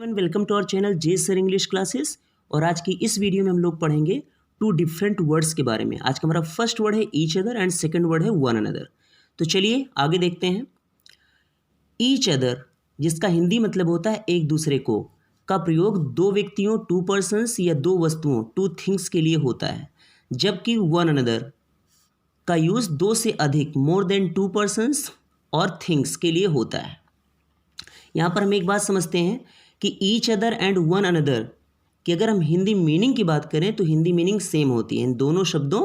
Welcome to our channel J sir English classes. और आज की इस वीडियो में हम लोग पढ़ेंगे टू डिफरेंट वर्ड्स के बारे में। आज का हमारा फर्स्ट वर्ड है each other and second word है वन अनदर। तो चलिए आगे देखते हैं। ईच अदर, जिसका हिंदी मतलब होता है एक दूसरे को, का प्रयोग दो व्यक्तियों, टू पर्सन्स या दो वस्तुओं, टू थिंग्स के लिए होता है, जबकि वन अनदर का यूज दो से अधिक, मोर देन टू पर्सन्स और थिंग्स के लिए होता है। यहाँ पर हम एक बात समझते हैं कि each other and one another कि अगर हम हिंदी मीनिंग की बात करें तो हिंदी मीनिंग सेम होती है। इन दोनों शब्दों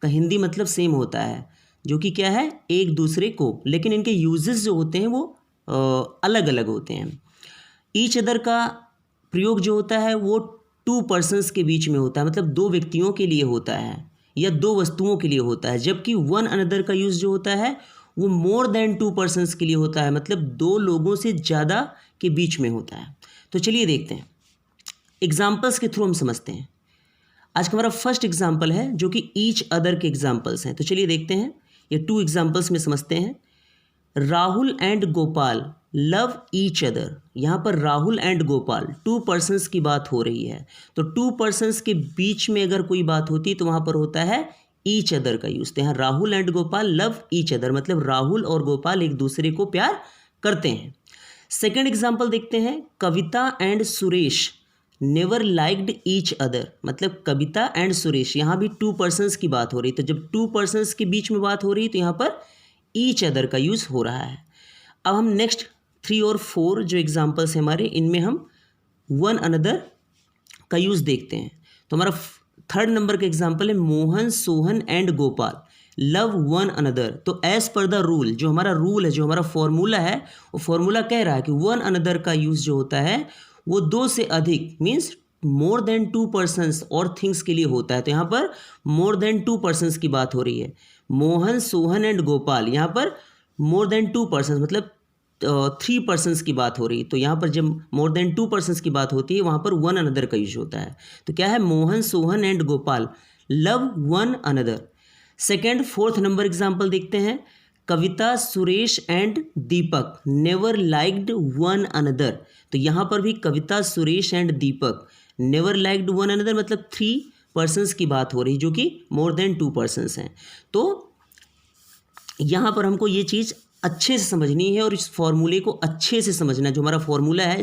का हिंदी मतलब सेम होता है, जो कि क्या है, एक दूसरे को, लेकिन इनके यूजेस जो होते हैं वो अलग अलग होते हैं। ईच अदर का प्रयोग जो होता है वो टू पर्सन्स के बीच में होता है, मतलब दो व्यक्तियों के लिए होता है या दो वस्तुओं के लिए होता है, जबकि वन अनदर का यूज़ जो होता है वो मोर देन टू पर्सन्स के लिए होता है, मतलब दो लोगों से ज़्यादा के बीच में होता है। तो चलिए देखते हैं, एग्जाम्पल्स के थ्रू हम समझते हैं। आज का हमारा फर्स्ट एग्जाम्पल है जो कि ईच अदर के एग्जाम्पल्स हैं। तो चलिए देखते हैं, ये टू एग्जाम्पल्स में समझते हैं। Rahul and Gopal love each other. यहाँ पर Rahul and Gopal to persons की बात हो रही है, तो टू पर्सन्स के बीच में अगर कोई बात होती है तो वहाँ पर होता है ईच अदर का यूज। तो यहाँ Rahul and Gopal love each other, मतलब राहुल और गोपाल एक दूसरे को प्यार करते हैं। सेकेंड एग्जाम्पल देखते हैं। Kavita and Suresh never liked each other, मतलब कविता एंड सुरेश, यहाँ भी टू पर्सन्स की बात हो रही है। तो जब टू पर्सन्स के बीच में बात हो रही है तो यहाँ पर ईच अदर का यूज़ हो रहा है। अब हम नेक्स्ट 3 और 4 जो एग्जाम्पल्स हैं हमारे, इनमें हम वन अनदर का यूज़ देखते हैं। तो हमारा थर्ड नंबर का एग्जाम्पल है Mohan, Sohan and Gopal love one another. तो एज पर द रूल, जो हमारा रूल है, जो हमारा फॉर्मूला है, वो फॉर्मूला कह रहा है कि वन अनदर का यूज़ जो होता है वो दो से अधिक, means more than to persons और थिंग्स के लिए होता है। तो यहाँ पर मोर देन टू पर्सन्स की बात हो रही है। मोहन, सोहन एंड गोपाल, यहाँ पर मोर देन टू पर्सन्स मतलब 3 पर्सन्स की बात हो रही है। तो यहाँ पर जब मोर देन टू पर्सन्स की बात होती है वहाँ पर वन अनदर का यूज होता है। तो क्या है, Mohan, Sohan and Gopal love one another. Second, fourth number example देखते हैं। Kavita, Suresh and Deepak never liked one another. तो यहाँ पर भी Kavita, Suresh and Deepak never liked one another, मतलब 3 पर्सन्स की बात हो रही है जो कि मोर देन टू पर्सन्स हैं। तो यहाँ पर हमको ये चीज़ अच्छे से समझनी है और इस फॉर्मूले को अच्छे से समझना है। जो हमारा फॉर्मूला है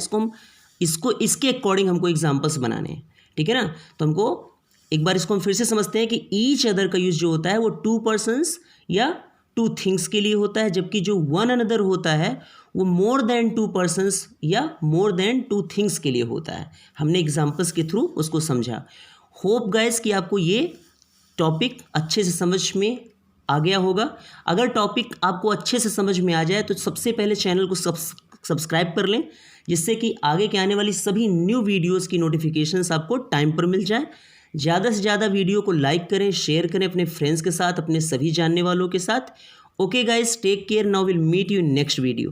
इसको इसके अकॉर्डिंग हमको एग्जाम्पल्स बनाने हैं, ठीक है ना। तो हमको एक बार इसको हम फिर से समझते हैं कि ईच अदर का यूज़ जो होता है वो टू पर्सन्स या टू थिंग्स के लिए होता है, जबकि जो वन अनदर होता है वो मोर देन टू पर्सन्स या मोर देन टू थिंग्स के लिए होता है। हमने एग्जाम्पल्स के थ्रू उसको समझा। होप गाइस कि आपको ये टॉपिक अच्छे से समझ में आ गया होगा। अगर टॉपिक आपको अच्छे से समझ में आ जाए तो सबसे पहले चैनल को सब्सक्राइब कर लें, जिससे कि आगे के आने वाली सभी न्यू वीडियोस की नोटिफिकेशंस आपको टाइम पर मिल जाए। ज़्यादा से ज़्यादा वीडियो को लाइक करें, शेयर करें अपने फ्रेंड्स के साथ, अपने सभी जानने वालों के साथ। Okay guys, take care, now will meet you in next video.